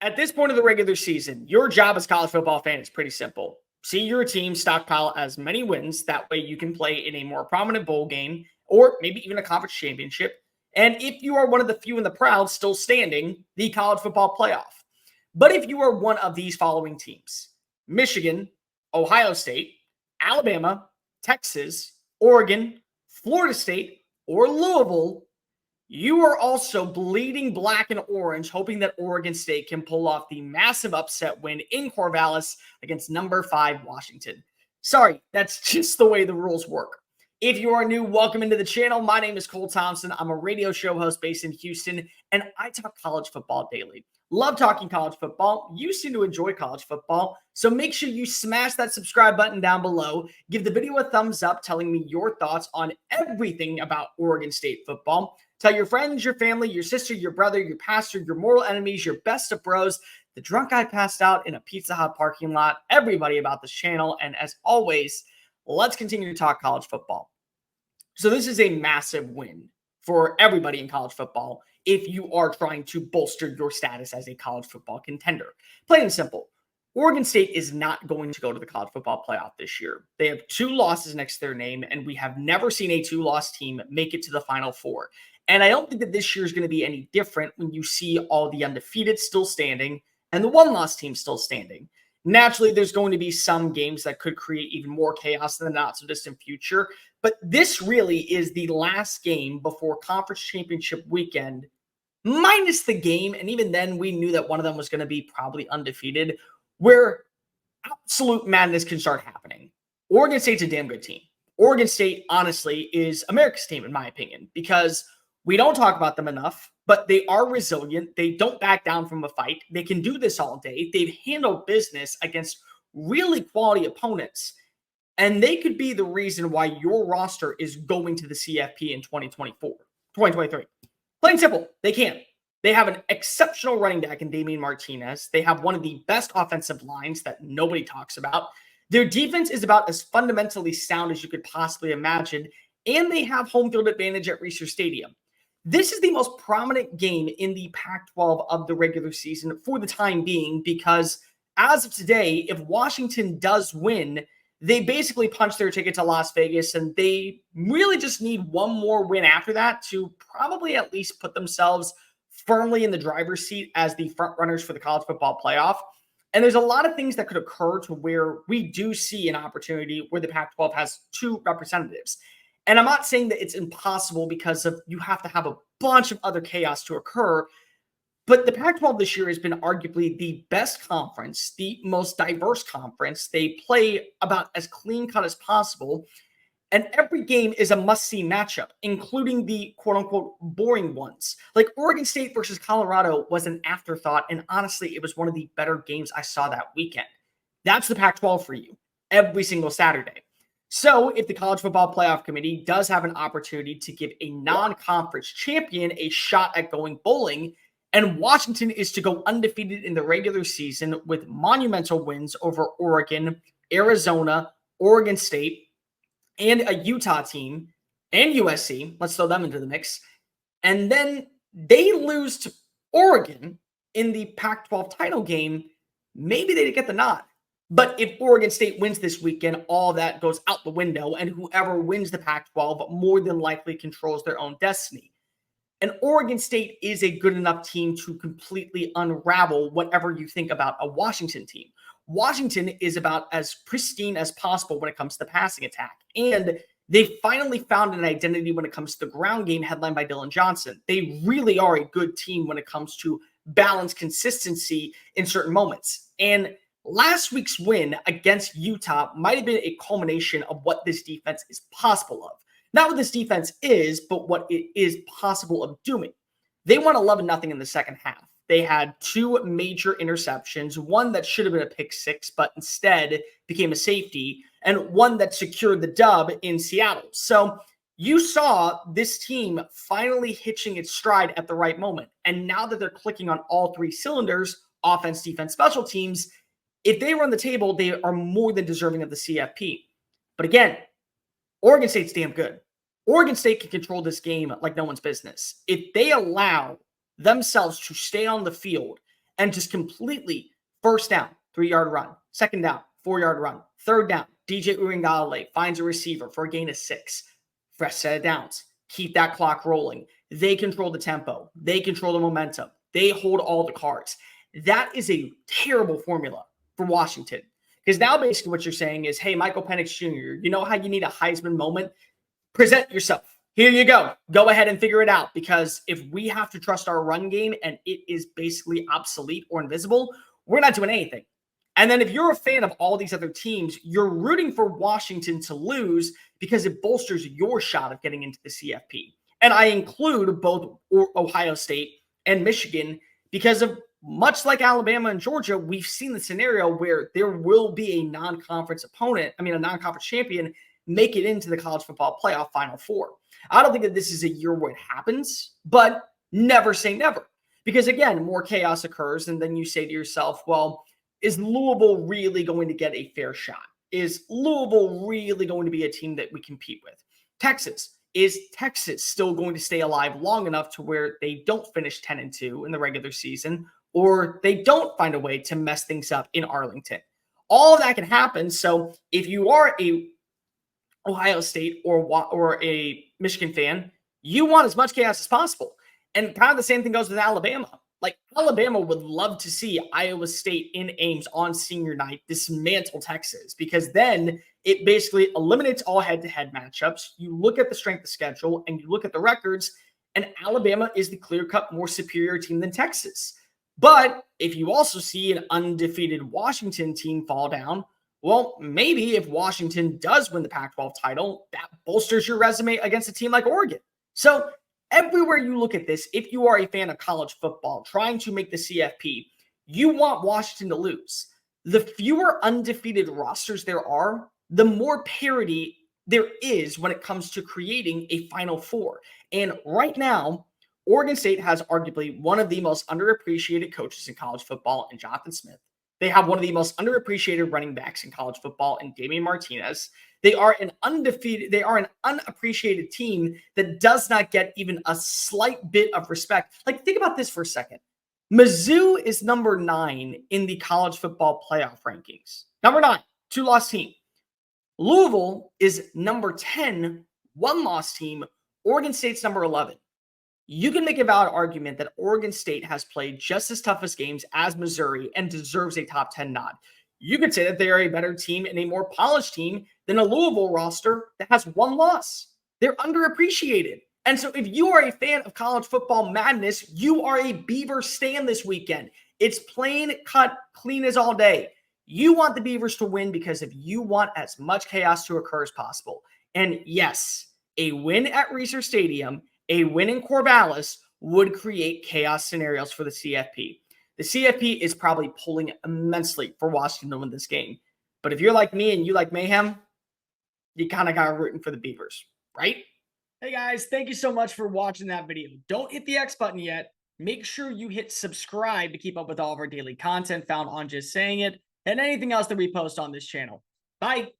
At this point of the regular season, your job as a college football fan is pretty simple. See your team stockpile as many wins. That way you can play in a more prominent bowl game or maybe even a conference championship. And if you are one of the few and the proud still standing, the college football playoff. But if you are one of these following teams: Michigan, Ohio State, Alabama, Texas, Oregon, Florida State, or Louisville, you are also bleeding black and orange, hoping that Oregon State can pull off the massive upset win in Corvallis against number 5 Washington. Sorry, that's just the way the rules work. If you are new, welcome into the channel. My name is Cole Thompson. I'm a radio show host based in Houston, and I talk college football daily. Love talking college football. You seem to enjoy college football, so make sure you smash that subscribe button down below. Give the video a thumbs up telling me your thoughts on everything about Oregon State football. Tell your friends, your family, your sister, your brother, your pastor, your mortal enemies, your best of bros, the drunk guy passed out in a Pizza Hut parking lot, everybody about this channel. And as always, let's continue to talk college football. So this is a massive win for everybody in college football if you are trying to bolster your status as a college football contender. Plain and simple, Oregon State is not going to go to the college football playoff this year. They have 2 losses next to their name, and we have never seen a 2-loss team make it to the Final Four. And I don't think that this year is going to be any different when you see all the undefeated still standing and the 1-loss team still standing. Naturally, there's going to be some games that could create even more chaos in the not-so-distant future. But this really is the last game before conference championship weekend, minus the game. And even then, we knew that one of them was going to be probably undefeated, where absolute madness can start happening. Oregon State's a damn good team. Oregon State, honestly, is America's team, in my opinion, because we don't talk about them enough, but they are resilient. They don't back down from a fight. They can do this all day. They've handled business against really quality opponents, and they could be the reason why your roster is going to the CFP in 2023. Plain and simple, they can. They have an exceptional running back in Damian Martinez. They have one of the best offensive lines that nobody talks about. Their defense is about as fundamentally sound as you could possibly imagine, and they have home field advantage at Reser Stadium. This is the most prominent game in the Pac-12 of the regular season for the time being, because as of today, if Washington does win, they basically punch their ticket to Las Vegas, and they really just need one more win after that to probably at least put themselves firmly in the driver's seat as the front runners for the college football playoff. And there's a lot of things that could occur to where we do see an opportunity where the Pac-12 has 2 representatives. And I'm not saying that it's impossible, because of you have to have a bunch of other chaos to occur. But the Pac-12 this year has been arguably the best conference, the most diverse conference. They play about as clean-cut as possible. And every game is a must-see matchup, including the quote-unquote boring ones. Like Oregon State versus Colorado was an afterthought, and honestly, it was one of the better games I saw that weekend. That's the Pac-12 for you every single Saturday. So if the College Football Playoff Committee does have an opportunity to give a non-conference champion a shot at going bowling, and Washington is to go undefeated in the regular season with monumental wins over Oregon, Arizona, Oregon State, and a Utah team, and USC, let's throw them into the mix, and then they lose to Oregon in the Pac-12 title game, maybe they get the nod. But if Oregon State wins this weekend, all that goes out the window, and whoever wins the Pac-12 more than likely controls their own destiny. And Oregon State is a good enough team to completely unravel whatever you think about a Washington team. Washington is about as pristine as possible when it comes to the passing attack. And they finally found an identity when it comes to the ground game, headlined by Dylan Johnson. They really are a good team when it comes to balance consistency in certain moments. And last week's win against Utah might have been a culmination of what this defense is possible of. Not what this defense is, but what it is possible of doing. They won 11-0 in the second half. They had 2 major interceptions, one that should have been a pick 6, but instead became a safety, and one that secured the dub in Seattle. So you saw this team finally hitching its stride at the right moment. And now that they're clicking on all 3 cylinders, offense, defense, special teams, if they run the table, they are more than deserving of the CFP. But again, Oregon State's damn good. Oregon State can control this game like no one's business. If they allow themselves to stay on the field and just completely first down, 3-yard run, second down, 4-yard run, third down, DJ Uiagalelei finds a receiver for a gain of 6, fresh set of downs, keep that clock rolling. They control the tempo. They control the momentum. They hold all the cards. That is a terrible formula for Washington. Because now basically what you're saying is, hey, Michael Penix Jr., you know how you need a Heisman moment? Present yourself. Here you go. Go ahead and figure it out. Because if we have to trust our run game and it is basically obsolete or invisible, we're not doing anything. And then if you're a fan of all these other teams, you're rooting for Washington to lose because it bolsters your shot of getting into the CFP. And I include both Ohio State and Michigan because of much like Alabama and Georgia, we've seen the scenario where there will be a non-conference opponent, a non-conference champion, make it into the college football playoff Final Four. I don't think that this is a year where it happens, but never say never. Because again, more chaos occurs, and then you say to yourself, well, is Louisville really going to get a fair shot? Is Louisville really going to be a team that we compete with? Texas. Is Texas still going to stay alive long enough to where they don't finish 10-2 in the regular season, or they don't find a way to mess things up in Arlington? All of that can happen. So if you are a Ohio State or a Michigan fan, you want as much chaos as possible. And kind of the same thing goes with Alabama. Like, Alabama would love to see Iowa State in Ames on senior night dismantle Texas, because then it basically eliminates all head-to-head matchups. You look at the strength of schedule and you look at the records, and Alabama is the clear-cut more superior team than Texas. But if you also see an undefeated Washington team fall down, well, maybe if Washington does win the Pac-12 title, that bolsters your resume against a team like Oregon. So everywhere you look at this, if you are a fan of college football trying to make the CFP, you want Washington to lose. The fewer undefeated rosters there are, the more parity there is when it comes to creating a Final Four. And right now, Oregon State has arguably one of the most underappreciated coaches in college football in Jonathan Smith. They have one of the most underappreciated running backs in college football in Damian Martinez. They are an unappreciated team that does not get even a slight bit of respect. Like, think about this for a second. Mizzou is number 9 in the college football playoff rankings. Number 9, 2-loss team. Louisville is number 10, 1-loss team. Oregon State's number 11. You can make a valid argument that Oregon State has played just as toughest games as Missouri and deserves a top 10 nod. You could say that they are a better team and a more polished team than a Louisville roster that has 1 loss. They're underappreciated. And so if you are a fan of college football madness, you are a Beaver stan this weekend. It's plain cut, clean as all day. You want the Beavers to win because if you want as much chaos to occur as possible. And yes, a win at Reser Stadium, a win in Corvallis would create chaos scenarios for the CFP. The CFP is probably pulling immensely for Washington to win this game. But if you're like me and you like mayhem, you kind of got rooting for the Beavers, right? Hey guys, thank you so much for watching that video. Don't hit the X button yet. Make sure you hit subscribe to keep up with all of our daily content found on Just Saying It and anything else that we post on this channel. Bye.